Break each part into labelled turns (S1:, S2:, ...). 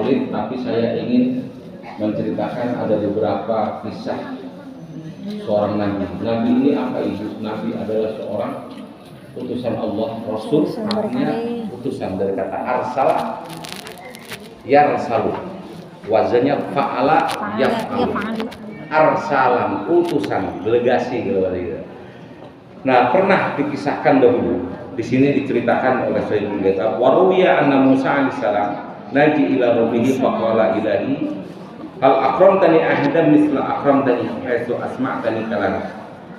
S1: maulid, tapi saya ingin menceritakan ada beberapa kisah seorang nabi. Nabi ini apa ibu? Nabi adalah seorang utusan Allah, Rasul artinya utusan dari kata arsala yarsalu, wazannya fa'ala yaf'alu, arsalan utusan, delegasi gitu. Nah, pernah dikisahkan dahulu di sini diceritakan oleh Sayyidul Kitab waruya anna Musa alaihissalam naji ila rabbihi faqala ilahi hal akramtani ahadan misla akramtani haitsu asma'tani kalam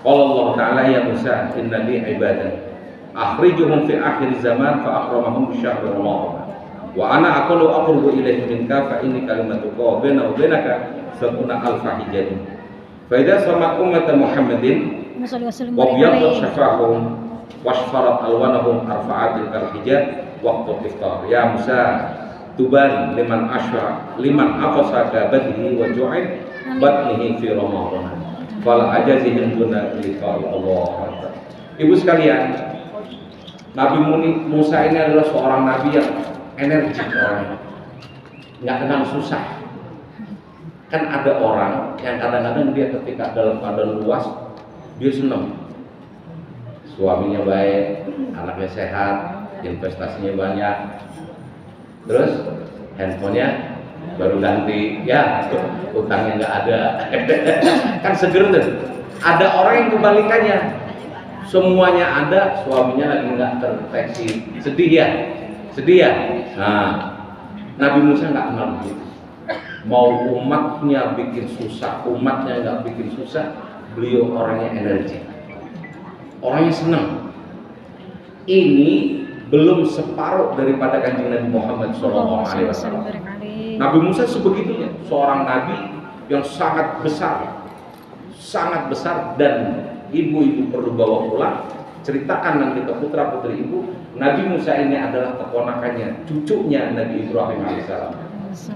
S1: qala Allah ta'ala ya Musa inna li ibadan akhrijuhum fi akhir zaman fa akramahum bi syahr Ramadan wa ana aqulu aqrubu ilayhi minka fa inni kalimatuka wa baina wa bainaka sab'una alfa hijab fa idza sama ummat Muhammadin wa biyadda syafahum wasfarat alwanahum arfa'atil kal hijab waqtu iftar ya Musa tuban liman ashra liman aqsaka badhi wa ju'id batnihi fi Ramadan fala ajazihim duna liqa'i Allah. Ibu sekalian, Nabi Musa ini adalah seorang nabi yang energik orangnya, nggak kenal susah. Kan ada orang yang kadang-kadang dia ketika dalam keadaan luas dia senang, suaminya baik, anaknya sehat, investasinya banyak, terus handphonenya baru ganti, ya utangnya nggak ada, kan seger tuh. Ada orang yang kebalikannya, semuanya ada, suaminya lagi nggak terdeteksi, sedih ya. Nah, Nabi Musa nggak kenal begitu. Mau umatnya bikin susah, umatnya nggak bikin susah, beliau orangnya energi, orangnya senang. Ini belum separuh daripada kanjeng Nabi Muhammad SAW. Nabi Musa sebegitunya, seorang nabi yang sangat besar dan ibu-ibu perlu bawa pulang. Ceritakan nanti ke putra putri ibu, Nabi Musa ini adalah keponakannya, cucunya Nabi Ibrahim alaihissalam.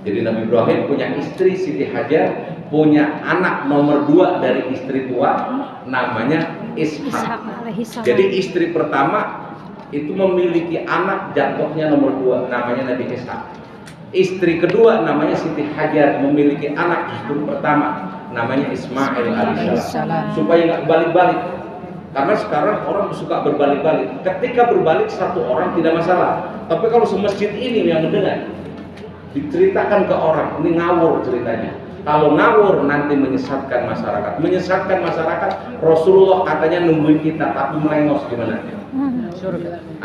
S1: Jadi Nabi Ibrahim punya istri Siti Hajar, punya anak nomor 2 dari istri tua namanya Ishak. Jadi istri pertama itu memiliki anak jatuhnya nomor 2 namanya Nabi Ishak. Istri kedua namanya Siti Hajar memiliki anak istri pertama namanya Ismail alaihissalam. Supaya nggak balik-balik, karena sekarang orang suka berbalik-balik. Ketika berbalik satu orang tidak masalah, tapi kalau semasjid ini yang mendengar diceritakan ke orang, ini ngawur ceritanya. Kalau ngawur nanti menyesatkan masyarakat. Rasulullah katanya nungguin kita, tapi melengos gimana?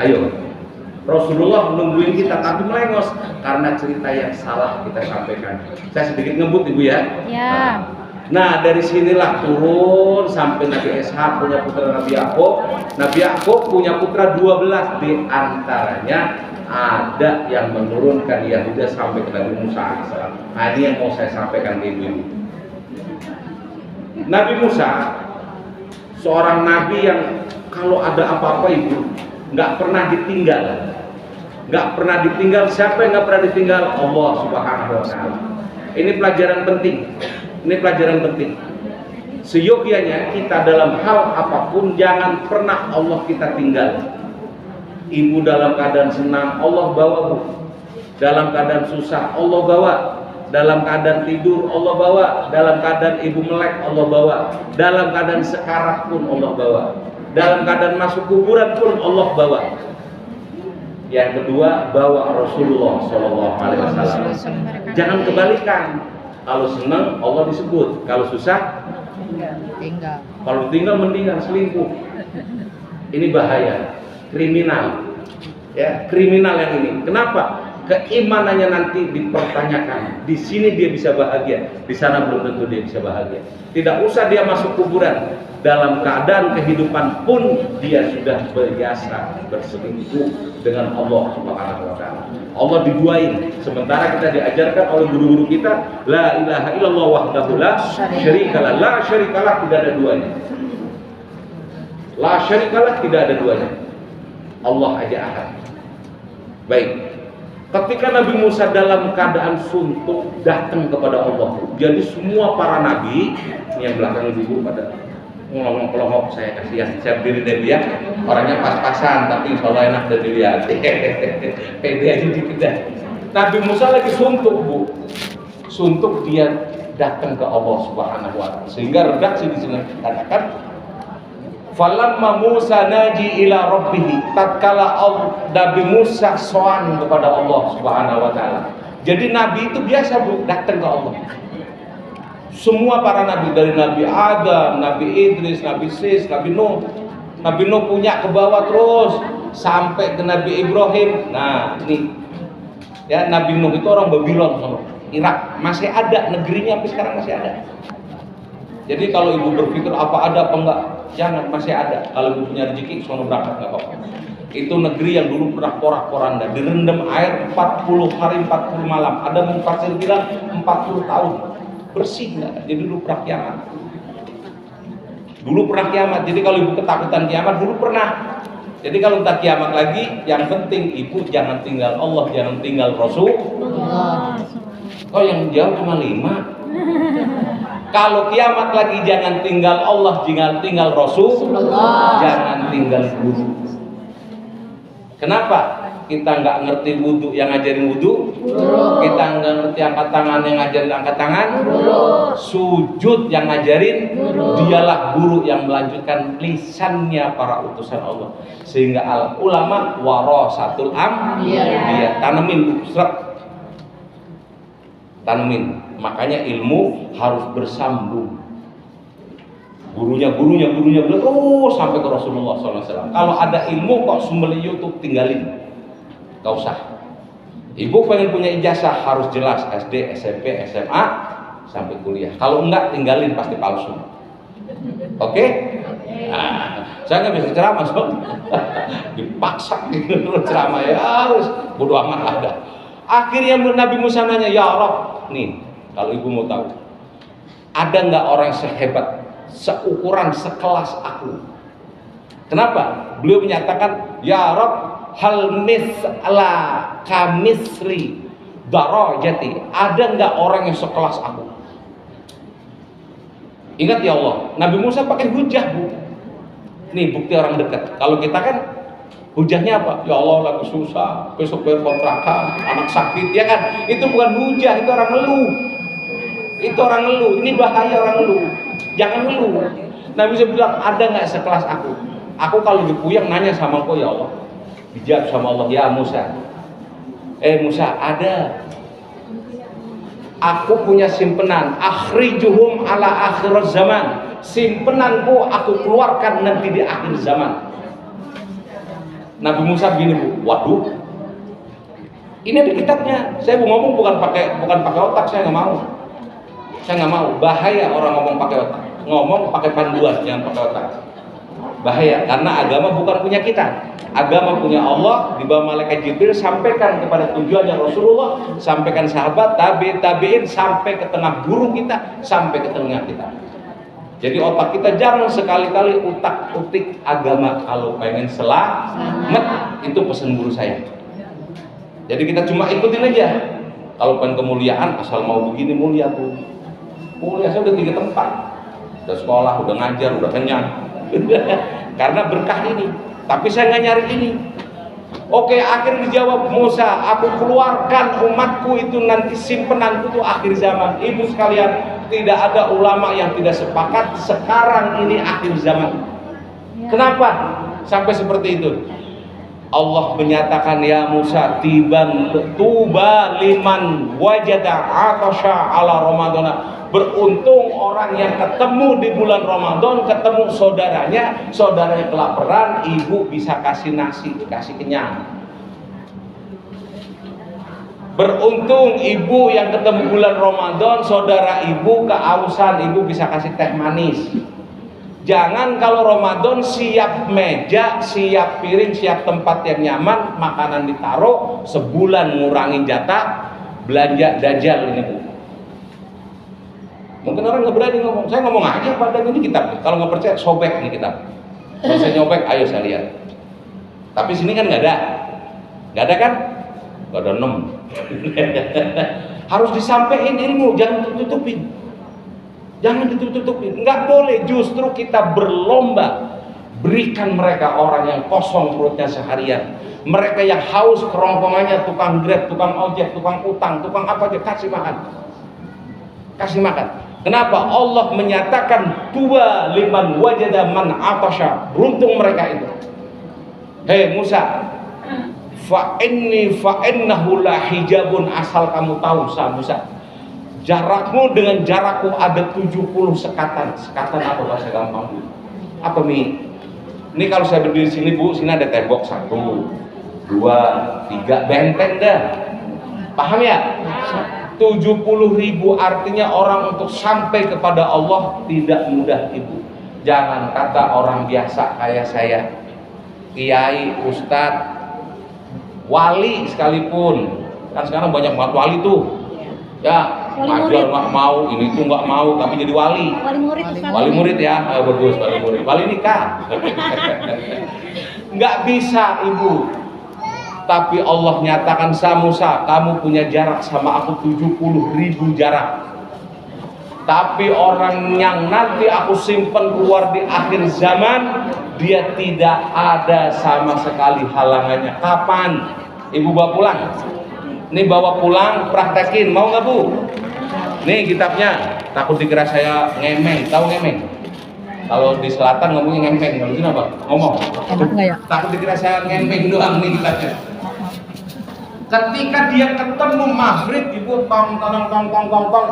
S1: Ayo, Rasulullah nungguin kita tapi melengos karena cerita yang salah kita sampaikan. Saya sedikit ngebut ibu ya. Nah dari sinilah turun sampai Nabi Ishak punya putra Nabi Yakub. Nabi Yakub punya putra 12, di antaranya ada yang menurunkan Yahuda sampai ke Nabi Musa alaihissalam. Nah, ini yang mau saya sampaikan ke ibu. Nabi Musa seorang nabi yang kalau ada apa-apa ibu nggak pernah ditinggal. Siapa yang nggak pernah ditinggal? Allah Subhanahu wa Ta'ala. Ini pelajaran penting. Seyogyanya kita dalam hal apapun jangan pernah Allah kita tinggal. Ibu dalam keadaan senang Allah bawa bu, dalam keadaan susah Allah bawa, dalam keadaan tidur Allah bawa, dalam keadaan ibu melek Allah bawa, dalam keadaan sekarat pun Allah bawa, dalam keadaan masuk kuburan pun Allah bawa. Yang kedua, bawa Rasulullah SAW. Jangan kebalikan. Kalau senang Allah disebut, kalau susah tinggal. Kalau tinggal mendingan selingkuh. Ini bahaya, kriminal. Ya, kriminal yang ini. Kenapa? Keimanannya nanti dipertanyakan. Di sini dia bisa bahagia, di sana belum tentu dia bisa bahagia. Tidak usah dia masuk kuburan, dalam keadaan kehidupan pun dia sudah biasa berselingkuh dengan Allah Subhanahu wa Ta'ala. Allah diduain, sementara kita diajarkan oleh guru-guru kita la ilaha illallah wahdahu la syarikalah. La syarikalah tidak ada duanya. La syarikalah tidak ada duanya. Allah aja ahad. Baik. Ketika Nabi Musa dalam keadaan suntuk datang kepada Allah, jadi semua para nabi yang belakang ibu pada ngelongok-ngelongok, saya kasih saya berdiri deh ya, orangnya pas-pasan tapi insya Allah enak dan dilihat. Pede aja dikit dah. Nabi Musa lagi suntuk, Bu. Suntuk dia datang ke Allah Subhanahu wa taala. Sehingga redaksi di sini katakan falamma Musa naji ila rabbih, tatkala Nabi Musa soan kepada Allah Subhanahu wa taala. Jadi nabi itu biasa, Bu, datang ke Allah. Semua para nabi, dari Nabi Adam, Nabi Idris, Nabi Sis, Nabi Nuh. Nabi Nuh punya ke bawah terus sampai ke Nabi Ibrahim. Nah, ini ya, Nabi Nuh itu orang Babylon, Irak, masih ada negerinya sampai sekarang, masih ada. Jadi kalau ibu berpikir apa ada apa enggak, jangan, masih ada. Kalau ibu punya rezeki, sono berangkat nggak apa-apa. Itu negeri yang dulu pernah porak-poranda, direndam air 40 hari 40 malam. Ada mufasir bilang 40 tahun bersih nggak. Jadi dulu pernah kiamat. Dulu pernah kiamat. Jadi kalau ibu ketakutan kiamat, dulu pernah. Jadi kalau entah kiamat lagi, yang penting ibu jangan tinggal Allah, jangan tinggal Rasul. Oh, yang jauh cuma 5. Kalau kiamat lagi, jangan tinggal Allah, jangan tinggal Rasul, jangan tinggal guru. Kenapa? Kita nggak ngerti wudhu, yang ngajarin wudhu. Kita nggak ngerti angkat tangan, yang ngajarin angkat tangan. Sujud yang ngajarin. Dialah guru yang melanjutkan lisannya para utusan Allah. Sehingga al ulama warasatul anbiya. Tanemin, tanemin. Makanya ilmu harus bersambung. Gurunya sampai ke Rasulullah SAW. Kalau ada ilmu kok sembeli YouTube, tinggalin, gak usah. Ibu pengen punya ijazah harus jelas, SD, SMP, SMA sampai kuliah. Kalau enggak, tinggalin, pasti palsu. Oke? Nah, saya nggak bisa ceramah, so. Dipaksa gitu ceramah, ya harus bodo amat ada. Akhirnya Nabi Musa nanya, ya Allah, nih kalau ibu mau tahu, ada nggak orang sehebat, seukuran, sekelas aku? Kenapa? Beliau menyatakan, ya Rabb, hal misla kamisli darajati, ada nggak orang yang sekelas aku? Ingat ya Allah, Nabi Musa pakai hujah, Bu. Nih bukti orang dekat. Kalau kita kan hujahnya apa? Ya Allah, lagi susah, besok bayar kontrakan, anak sakit, ya kan? Itu bukan hujah, itu orang ngeluh. Itu orang ngeluh. Ini bahaya orang ngeluh. Jangan ngeluh. Nabi Musa bilang, ada nggak sekelas aku? Aku kalau dipuyang nanya sama kau, ya Allah. Dijawab sama Allah, ya Musa. Musa, ada. Aku punya simpenan. Akhrijuhum ala akhir zaman. Simpenanku aku keluarkan nanti di akhir zaman. Nabi Musa begini, Bu. Waduh. Ini ada kitabnya. Saya mau ngomong bukan pakai otak, saya nggak mau. Saya nggak mau. Bahaya orang ngomong pakai otak. Ngomong pakai panduan, jangan pakai otak. Bahaya, karena agama bukan punya kita. Agama punya Allah, di bawah malaikat Jibril, sampaikan kepada tujuannya Rasulullah, sampaikan sahabat, tabi'in, sampai ke tengah guru kita, sampai ke telinga kita. Jadi otak kita jangan sekali-kali utak-utik agama. Kalau pengen selamat, itu pesan guru saya. Jadi kita cuma ikutin aja. Kalau pengen kemuliaan, asal mau begini mulia tuh. Mulia saya udah 3 tempat. Udah sekolah, udah ngajar, udah kenyang. Karena berkah ini. Tapi saya nggak nyari ini. Oke, akhir dijawab Musa, aku keluarkan umatku itu nanti simpenanku tuh akhir zaman. Ibu sekalian, tidak ada ulama yang tidak sepakat sekarang ini akhir zaman. Kenapa sampai seperti itu? Allah menyatakan, ya Musa, tuba liman wajada atasha ala Ramadana. Beruntung orang yang ketemu di bulan Ramadan, ketemu saudaranya kelaparan, ibu bisa kasih nasi, kasih kenyang. Beruntung ibu yang ketemu bulan Ramadan, saudara ibu keausan, ibu bisa kasih teh manis. Jangan kalau Ramadan siap meja, siap piring, siap tempat yang nyaman, makanan ditaruh, sebulan ngurangin jatah belanja dajal ini, Bu. Mungkin orang nggak berani ngomong, saya ngomong aja padahal ini kitab. Kalau nggak percaya, sobek nih kitab. Kalau saya nyobek, ayo saya lihat. Tapi sini kan nggak ada kan? Nggak ada 6. Harus disampaikan ilmu, jangan ditutupin. Jangan ditutup-tutupin, nggak boleh. Justru kita berlomba Berikan mereka orang yang kosong perutnya seharian, mereka yang haus kerongkongannya, tukang grab, tukang ojek, tukang utang, tukang apa aja, kasih makan. Kasih makan. Kenapa? Allah menyatakan dua liman wajada man atasha. Beruntung mereka itu. Hei Musa, fa'innahu la hijabun, asal kamu tahu Musa, jarakmu dengan jarakku ada 70 sekatan. Sekatan apa bahasa gampang? Apa Mi? Ini kalau saya berdiri sini Bu, sini ada tembok 1, 2, 3, benteng dah. Paham ya? 70.000 artinya orang untuk sampai kepada Allah tidak mudah Ibu. Jangan kata orang biasa kayak saya, kiai, ustadz, wali sekalipun. Kan sekarang banyak banget wali tuh. Ya, ngajar nggak mau, ini tuh nggak mau, tapi jadi wali. Wali murid ya, bagus, wali murid. Wali nikah. Nggak bisa Ibu. Tapi Allah nyatakan sama Musa, kamu punya jarak sama aku 70.000 jarak. Tapi orang yang nanti aku simpan keluar di akhir zaman, dia tidak ada sama sekali halangannya. Kapan? Ibu bawa pulang. Ini bawa pulang, praktekin. Mau nggak Bu? Nih kitabnya. Takut dikira saya ngemeng. Tahu ngemeng? Kalau di selatan ngomongnya ngemeng. Kalau di sini apa? Ngomong.
S2: Enak nggak ya?
S1: Takut dikira saya ngemeng doang nih kitabnya. Ketika dia ketemu maghrib, Ibu tong,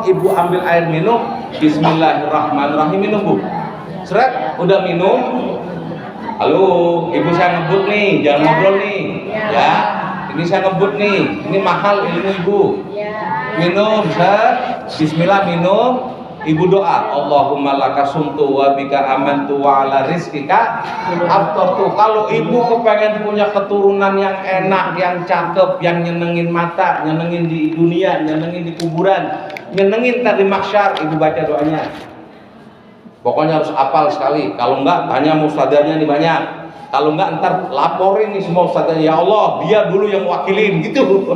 S1: Ibu ambil air minum, Bismillahirrahmanirrahim, minum Bu. Seret, udah minum. Halo, Ibu saya ngebut nih, jangan ngobrol nih, ya. Ini saya ngebut nih, ini mahal ilmu Ibu. Minum, seret, Bismillah minum. Ibu doa, Allahumma laka sumtu wa bika amantu wa ala rizkika aftartu. Kalau Ibu kepengen punya keturunan yang enak, yang cakep, yang nyenengin mata, nyenengin di dunia, nyenengin di kuburan, nyenengin tadi mahsyar, Ibu baca doanya. Pokoknya harus hafal sekali. Kalau enggak, tanya ustadzanya nih banyak. Kalau enggak, ntar laporin nih semua ustadzanya. Ya Allah, dia dulu yang wakilin gitu.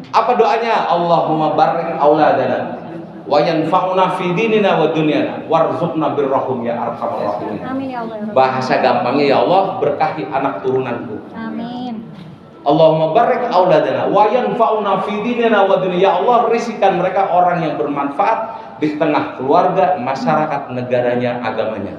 S1: Apa doanya? Allahumma barik auladana wa yanfa'una fi dinina wa dunyana warzuqna birrahum ya arhamar rahimin.
S2: Amin ya Allah.
S1: Bahasa gampangnya, ya Allah berkahi anak turunanku.
S2: Amin.
S1: Allahumma barik auladana wa yanfa'una fi dinina wa dunyana. Ya Allah, risikan mereka orang yang bermanfaat di tengah keluarga, masyarakat, negaranya, agamanya.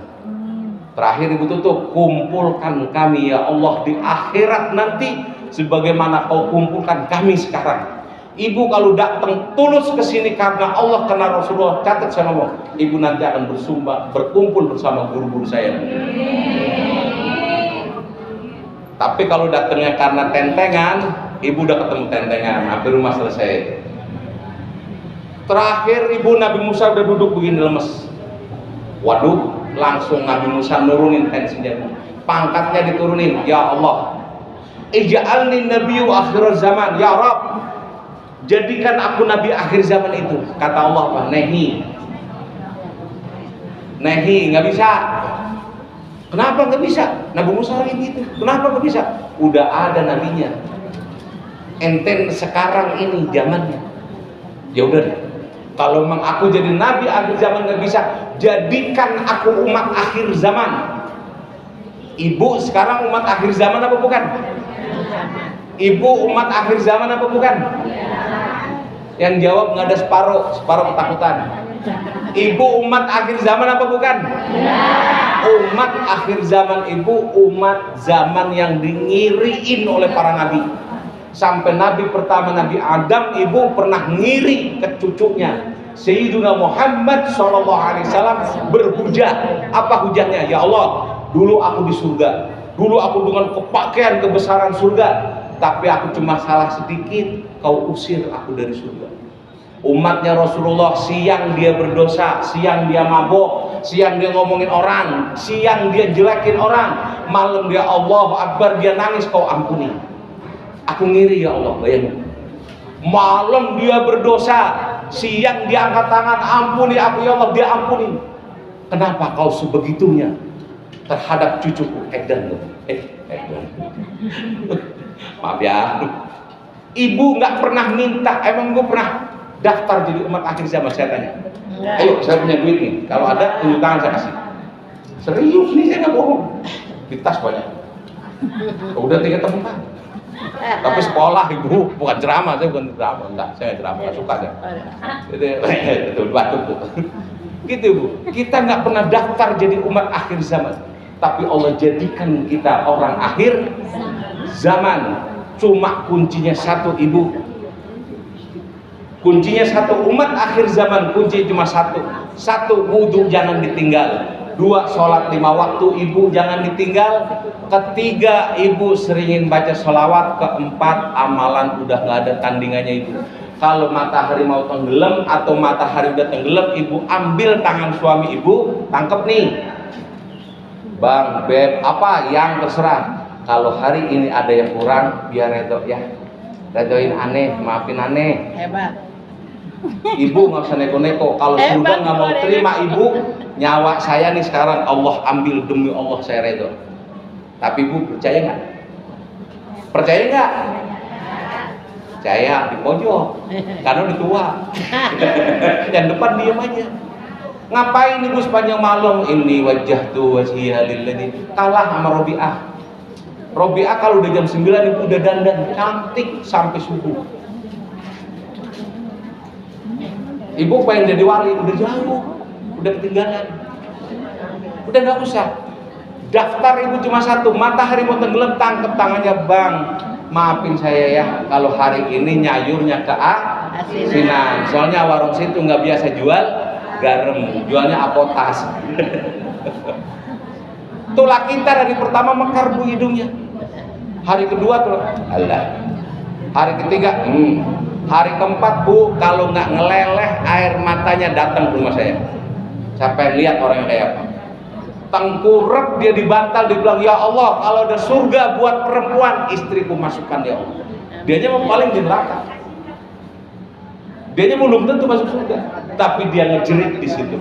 S1: Terakhir Ibu tutup, kumpulkan kami ya Allah di akhirat nanti sebagaimana Kau kumpulkan kami sekarang. Ibu kalau datang tulus ke sini karena Allah, karena Rasulullah, catat saya ngomong, Ibu nanti akan berkumpul bersama guru-guru saya. Tapi kalau datangnya karena tentengan, Ibu udah ketemu tentengan, hampir rumah selesai. Terakhir Ibu, Nabi Musa udah duduk begini lemes. Waduh, langsung Nabi Musa nurunin tensinya, pangkatnya diturunin. Ya Allah, ij'alni nabiyyu akhir zaman, ya Rabb, jadikan aku nabi akhir zaman itu. Kata Allah apa? Nehi, nggak bisa. Kenapa nggak bisa? Nabi Musa lagi gitu. Kenapa nggak bisa? Udah ada nabinya. Enten sekarang ini zamannya. Ya udah deh. Kalau memang aku jadi nabi akhir zaman nggak bisa, jadikan aku umat akhir zaman. Ibu sekarang umat akhir zaman apa bukan? Ibu umat akhir zaman apa bukan? Yang jawab nggak ada separuh ketakutan. Ibu umat akhir zaman apa bukan? Umat akhir zaman Ibu umat zaman yang dingiriin oleh para nabi. Sampai nabi pertama Nabi Adam, Ibu pernah ngiri ke cucunya Sayyiduna Muhammad SAW berhujah. Apa hujahnya? Ya Allah, dulu aku di surga, dulu aku dengan kepakaian kebesaran surga, tapi aku cuma salah sedikit, Kau usir aku dari surga. Umatnya Rasulullah, siang dia berdosa, siang dia mabok, siang dia ngomongin orang, siang dia jelekin orang, malam dia Allahu Akbar, dia nangis, Kau ampuni. Aku ngiri ya Allah, bayangin. Malam dia berdosa, siang dia angkat tangan, ampuni aku ya Allah, dia ampuni. Kenapa Kau sebegitunya terhadap cucuku? Edan. Maaf ya, Ibu nggak pernah minta. Emang gue pernah daftar jadi umat akhir zaman? Saya tanya. Ayo, saya punya duit nih, kalau ada tunjuk tangan saya kasih. Serius nih, saya nggak bohong. Di tas banyak. Udah 3 tempat. Tapi sekolah ibu, bukan ceramah, saya bukan ceramah, enggak, saya nggak ceramah, nggak suka saya. Itu batuk tuh. Gitu ibu, kita nggak pernah daftar jadi umat akhir zaman, tapi Allah jadikan kita orang akhir zaman. Cuma kuncinya satu ibu, kuncinya satu, umat akhir zaman kuncinya cuma satu, wudhu jangan ditinggal. 2, sholat 5 waktu ibu jangan ditinggal. 3, ibu seringin baca sholawat. 4, amalan udah nggak ada tandingannya ibu. Kalau matahari mau tenggelam atau matahari udah tenggelam, ibu ambil tangan suami ibu, tangkep nih, bang, beb, apa yang terserah. Kalau hari ini ada yang kurang, biar redo ya, redoin aneh, maafin aneh.
S2: Hebat.
S1: Ibu nggak usah neko-neko. Kalau surga nggak mau terima ibu, nyawa saya nih sekarang Allah ambil, demi Allah saya redo. Tapi ibu percaya nggak? Percaya nggak? Percaya di pojok, karena udah tua. Yang depan diam aja. Ngapain ibu sepanjang malam? Ini wajah tuh wajhiya lilladzi, kalah sama Robi'ah. Robi'ah kalau udah jam 9 ibu udah dandan cantik sampai subuh. Ibu pengen jadi wali, udah jauh, udah ketinggalan, udah nggak usah. Daftar ibu cuma satu, matahari mau tenggelam, tangkep tangannya, bang, maafin saya ya, kalau hari ini nyayurnya ke asinan. Soalnya warung situ nggak biasa jual garam, jualnya apotas. Tulah kita hari pertama mekar bu hidungnya, hari kedua tuh Allah, hari ketiga hari keempat bu, kalau nggak ngeleleh air matanya datang ke rumah saya. Sampai lihat orang yang kayak apa, tengkurap dia di bantal, dia bilang ya Allah, kalau ada surga buat perempuan, istriku masukkan ya Allah. Dianya mau paling di neraka, dianya belum tentu masuk surga, tapi dia ngejerit di situ.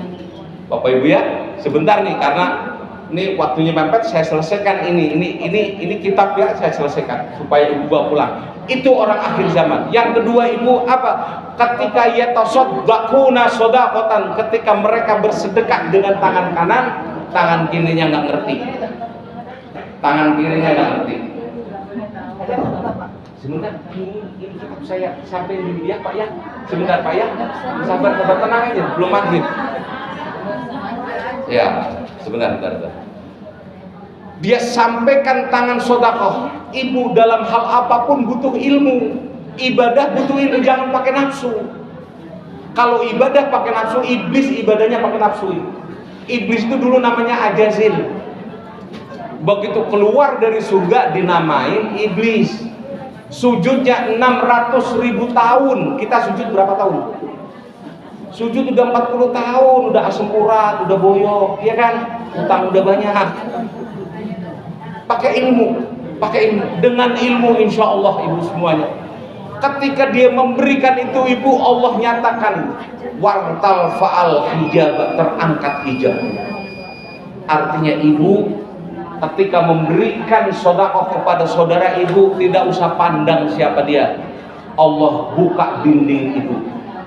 S1: Bapak ibu ya, sebentar nih, karena ini waktunya mepet, saya selesaikan ini kitab ya, saya selesaikan supaya ibu bawa pulang. Itu orang akhir zaman. Yang kedua ibu apa? Ketika yatasaddaquna shadaqatan, ketika mereka bersedekah dengan tangan kanan, tangan kirinya nggak ngerti. Tangan kirinya nggak ngerti. Sebentar, ini kitab saya sampai di dia Pak ya. Sebentar Pak ya. Sabar, tenang aja, belum maghrib. Ya, sebentar. Dia sampaikan tangan sodakoh. Ibu dalam hal apapun butuh ilmu. Ibadah butuh ilmu, jangan pakai nafsu. Kalau ibadah pakai nafsu, iblis ibadahnya pakai nafsu. Iblis itu dulu namanya Ajazil. Begitu keluar dari surga dinamain iblis. Sujudnya 600.000 tahun. Kita sujud berapa tahun? Sujud udah 40 tahun, udah asam urat, udah boyok, ya kan? Utang udah banyak. Pakai ilmu. Dengan ilmu insya Allah ibu semuanya. Ketika dia memberikan itu ibu, Allah nyatakan wartal faal hijab, terangkat hijab. Artinya ibu ketika memberikan sedekah kepada saudara ibu, tidak usah pandang siapa dia. Allah buka dinding ibu.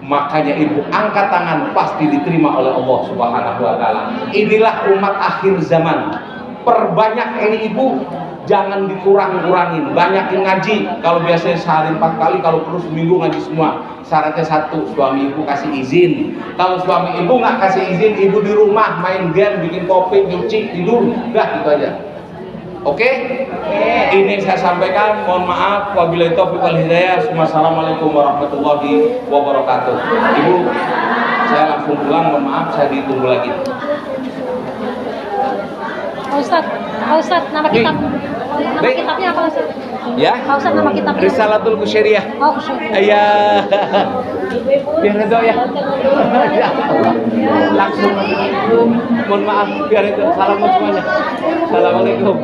S1: Makanya ibu angkat tangan, pasti diterima oleh Allah Subhanahu wa taala. Inilah umat akhir zaman. Perbanyak ini ibu, jangan dikurang-kurangin, banyakin ngaji. Kalau biasanya sehari 4 kali, kalau perlu seminggu ngaji semua. Syaratnya satu, suami ibu kasih izin. Kalau suami ibu nggak kasih izin, ibu di rumah main game, bikin kopi, nyuci, tidur, udah gitu aja. Oke? Ini saya sampaikan. Mohon maaf, wabillahi taufiq wal hidayah. Wassalamualaikum warahmatullahi wabarakatuh. Ibu, saya langsung pulang. Mohon maaf, saya ditunggu lagi.
S2: Pak Ustadz, nama kitabnya apa Ustadz?
S1: Ya?
S2: Pak Ustadz, nama kitabnya
S1: Risalatul Qusyariyah.
S2: Oh, Qusyariyah.
S1: Iya. Biar itu ya. Langsung. Mohon maaf, biar itu. Salam semuanya. Assalamualaikum.